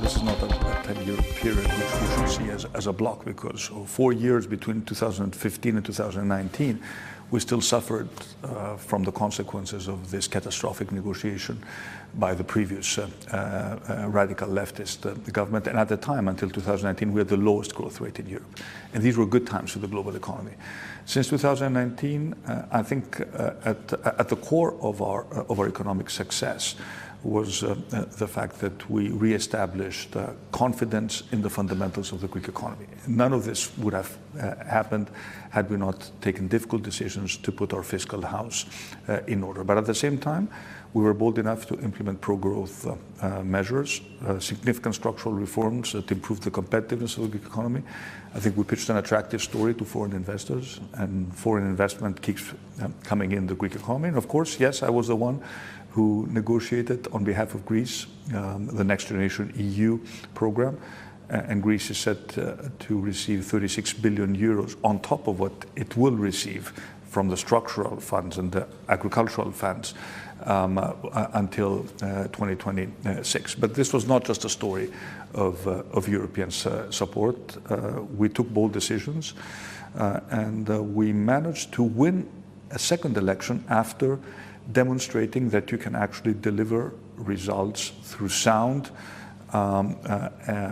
this is not a 10-year period which we should see as a block, because 4 years between 2015 and 2019, we still suffered from the consequences of this catastrophic negotiation by the previous radical leftist government. And at the time, until 2019, we had the lowest growth rate in Europe. And these were good times for the global economy. Since 2019, I think at the core of our economic success was the fact that we re-established confidence in the fundamentals of the Greek economy. None of this would have happened had we not taken difficult decisions to put our fiscal house in order. But at the same time, we were bold enough to implement pro-growth measures, significant structural reforms that improved the competitiveness of the Greek economy. I think we pitched an attractive story to foreign investors, and foreign investment keeps coming in the Greek economy. And of course, yes, I was the one who negotiated on behalf of Greece the Next Generation EU program. And Greece is set to receive 36 billion euros on top of what it will receive from the structural funds and the agricultural funds until 2026. But this was not just a story of European support. We took bold decisions and we managed to win a second election after demonstrating that you can actually deliver results through sound,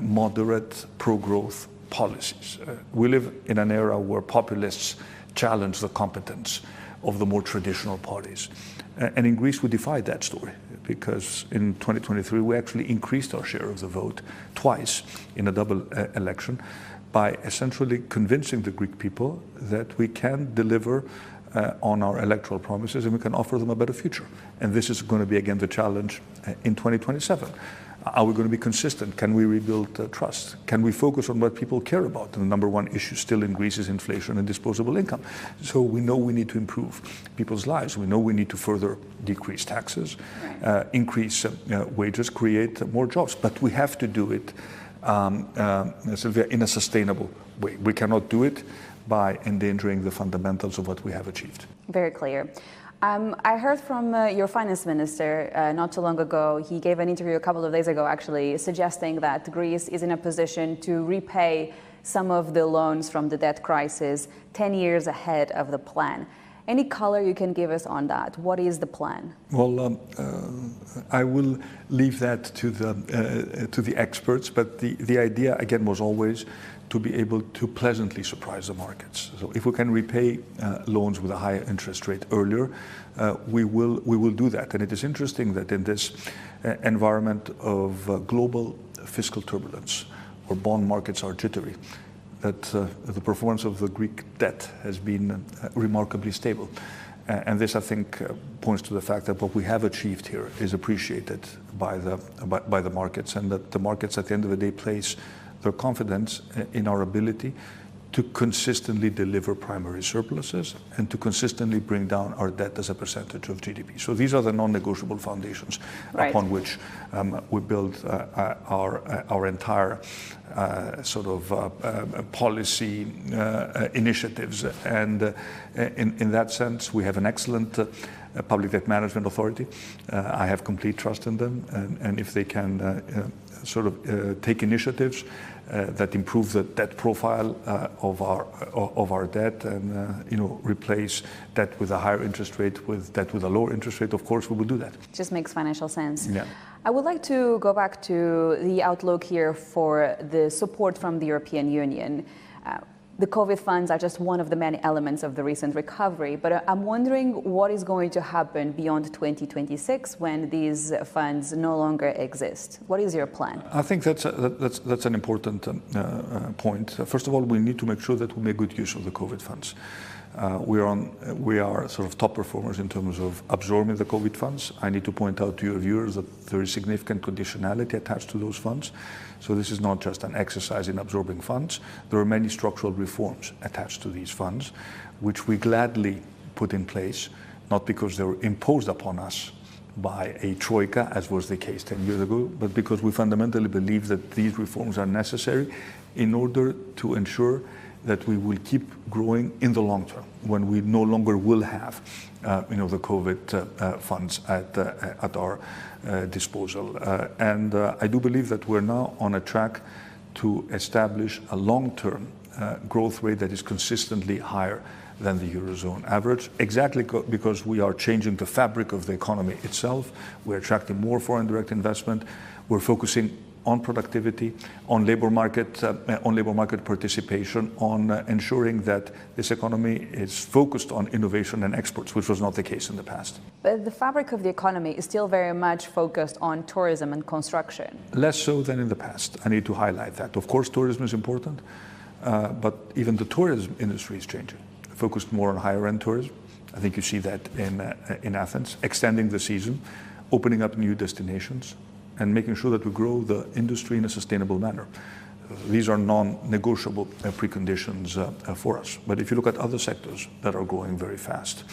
moderate, pro-growth policies. We live in an era where populists challenge the competence of the more traditional parties. And in Greece, we defied that story, because in 2023, we actually increased our share of the vote twice in a double election by essentially convincing the Greek people that we can deliver on our electoral promises and we can offer them a better future. And this is going to be, again, the challenge in 2027. Are we going to be consistent? Can we rebuild trust? Can we focus on what people care about? And the number one issue still in Greece is inflation and disposable income. So we know we need to improve people's lives. We know we need to further decrease taxes, increase wages, create more jobs. But we have to do it, Sylvia, in a sustainable way. We cannot do it by endangering the fundamentals of what we have achieved. Very clear. I heard from your finance minister not too long ago. He gave an interview a couple of days ago, actually, suggesting that Greece is in a position to repay some of the loans from the debt crisis 10 years ahead of the plan. Any color you can give us on that? What is the plan? Well, I will leave that to the experts, but the idea, again, was always to be able to pleasantly surprise the markets. So if we can repay loans with a higher interest rate earlier, we will do that. And it is interesting that in this environment of global fiscal turbulence, where bond markets are jittery, that the performance of the Greek debt has been remarkably stable. And this, I think, points to the fact that what we have achieved here is appreciated by the markets, and that the markets at the end of the day place their confidence in our ability to consistently deliver primary surpluses and to consistently bring down our debt as a percentage of GDP. So these are the non-negotiable foundations upon which we build our entire sort of policy initiatives. And in that sense, we have an excellent public debt management authority. I have complete trust in them, and if they can sort of take initiatives that improve the debt profile of our debt and replace debt with a higher interest rate with debt with a lower interest rate, of course we will do that. Just makes financial sense. Yeah. I would like to go back to the outlook here for the support from the European Union. The COVID funds are just one of the many elements of the recent recovery, but I'm wondering what is going to happen beyond 2026 when these funds no longer exist. What is your plan? I think that's an important point. First of all, we need to make sure that we make good use of the COVID funds. We are sort of top performers in terms of absorbing the COVID funds. I need to point out to your viewers that there is significant conditionality attached to those funds. So this is not just an exercise in absorbing funds. There are many structural reforms attached to these funds, which we gladly put in place, not because they were imposed upon us by a troika, as was the case 10 years ago, but because we fundamentally believe that these reforms are necessary in order to ensure that we will keep growing in the long term when we no longer will have the COVID funds at our disposal. And I do believe that we're now on a track to establish a long-term growth rate that is consistently higher than the Eurozone average, exactly because we are changing the fabric of the economy itself. We're attracting more foreign direct investment. We're focusing on productivity, on labor market participation, on ensuring that this economy is focused on innovation and exports, which was not the case in the past. But the fabric of the economy is still very much focused on tourism and construction. Less so than in the past. I need to highlight that. Of course, tourism is important, but even the tourism industry is changing. Focused more on higher-end tourism. I think you see that in Athens, extending the season, opening up new destinations, and making sure that we grow the industry in a sustainable manner. These are non-negotiable preconditions for us. But if you look at other sectors that are growing very fast,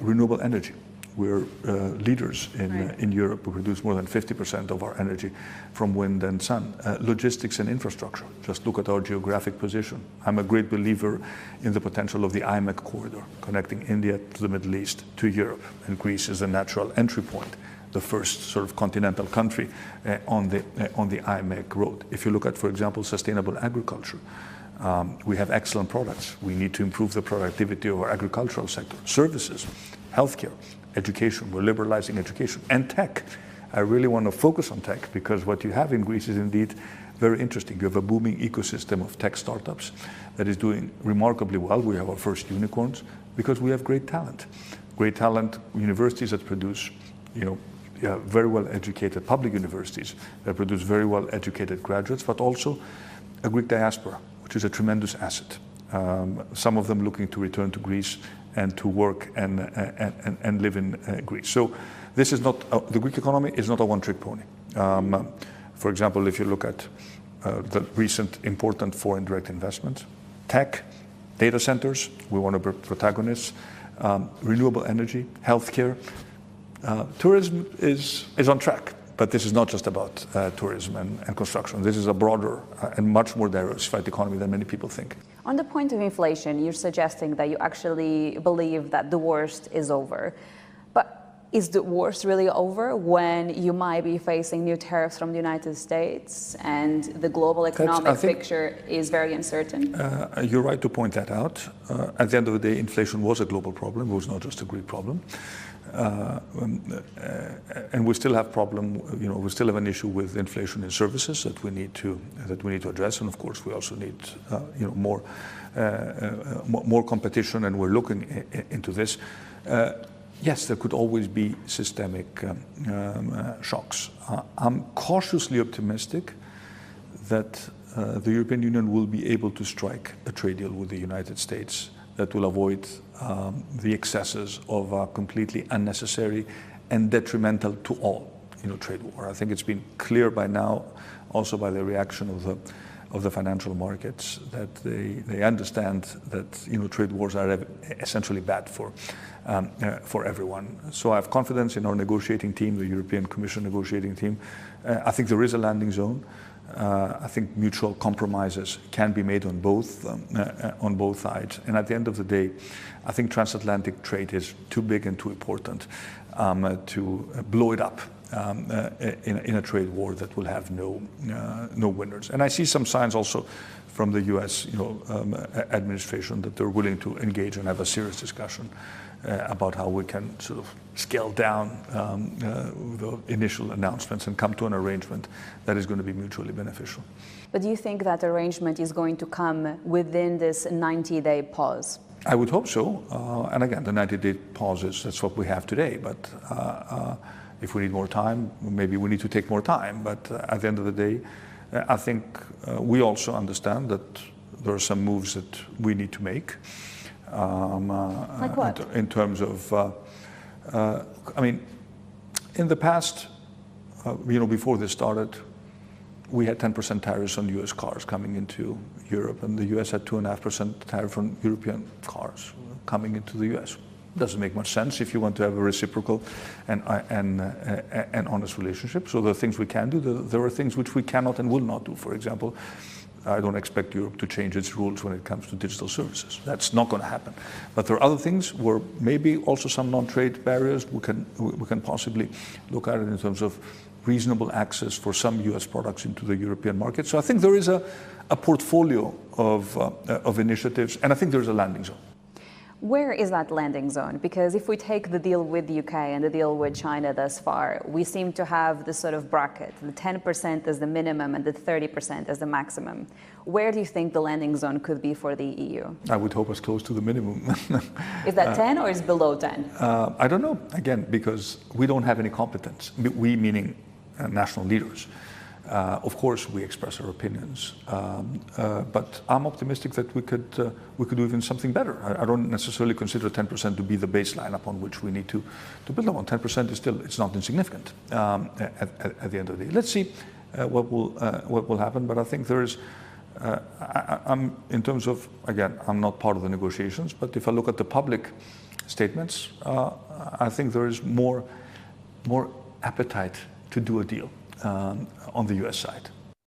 renewable energy. We're leaders in Europe. We produce more than 50% of our energy from wind and sun. Logistics and infrastructure. Just look at our geographic position. I'm a great believer in the potential of the IMEC corridor, connecting India to the Middle East to Europe. And Greece is a natural entry point, the first sort of continental country on the IMEC road. If you look at, for example, sustainable agriculture, we have excellent products. We need to improve the productivity of our agricultural sector. Services, healthcare, education. We're liberalizing education. And tech. I really want to focus on tech because what you have in Greece is indeed very interesting. You have a booming ecosystem of tech startups that is doing remarkably well. We have our first unicorns because we have great talent. Great talent, universities that produce, very well educated public universities that produce very well educated graduates, but also a Greek diaspora, which is a tremendous asset. Some of them looking to return to Greece and to work and live in Greece. So this is not, the Greek economy is not a one-trick pony. For example, if you look at the recent important foreign direct investments, tech, data centers, we want to be protagonists, renewable energy, healthcare. Tourism is on track, but this is not just about tourism and construction. This is a broader and much more diversified economy than many people think. On the point of inflation, you're suggesting that you actually believe that the worst is over. But is the worst really over when you might be facing new tariffs from the United States and the global economic picture is very uncertain? You're right to point that out. At the end of the day, inflation was a global problem. It was not just a Greek problem. And we still have we still have an issue with inflation in services that we need to address, and of course we also need more competition, and we're looking into this. Yes, there could always be systemic shocks. I'm cautiously optimistic that the European Union will be able to strike a trade deal with the United States that will avoid the excesses of a completely unnecessary and detrimental to all, trade war. I think it's been clear by now, also by the reaction of the financial markets, that they understand that trade wars are essentially bad for everyone. So I have confidence in our negotiating team, the European Commission negotiating team. I think there is a landing zone. I think mutual compromises can be made on both sides. And at the end of the day, I think transatlantic trade is too big and too important to blow it up in a trade war that will have no winners. And I see some signs also from the U.S. Administration that they're willing to engage and have a serious discussion about how we can sort of scale down the initial announcements and come to an arrangement that is going to be mutually beneficial. But do you think that arrangement is going to come within this 90-day pause? I would hope so. And again, the 90-day pause that's what we have today. But if we need more time, maybe we need to take more time. But at the end of the day, I think we also understand that there are some moves that we need to make. Like what? In terms of, in the past, before this started, we had 10% tariffs on U.S. cars coming into Europe, and the U.S. had 2.5% tariff on European cars coming into the U.S. Doesn't make much sense if you want to have a reciprocal and honest relationship. So there are things we can do. There are things which we cannot and will not do. For example, I don't expect Europe to change its rules when it comes to digital services. That's not going to happen. But there are other things where maybe also some non-trade barriers we can possibly look at it in terms of reasonable access for some U.S. products into the European market. So I think there is a portfolio of initiatives, and I think there's a landing zone. Where is that landing zone? Because if we take the deal with the UK and the deal with China thus far, we seem to have this sort of bracket, the 10% as the minimum and the 30% as the maximum. Where do you think the landing zone could be for the EU? I would hope as close to the minimum. Is that 10 or is it below 10? I don't know, again, because we don't have any competence. We meaning national leaders. Of course, we express our opinions, but I'm optimistic that we could do even something better. I don't necessarily consider 10% to be the baseline upon which we need to build on. 10% is still, it's not insignificant at the end of the day. Let's see what will happen, but I think there is, I'm in terms of, again, I'm not part of the negotiations, but if I look at the public statements, I think there is more appetite to do a deal on the US side.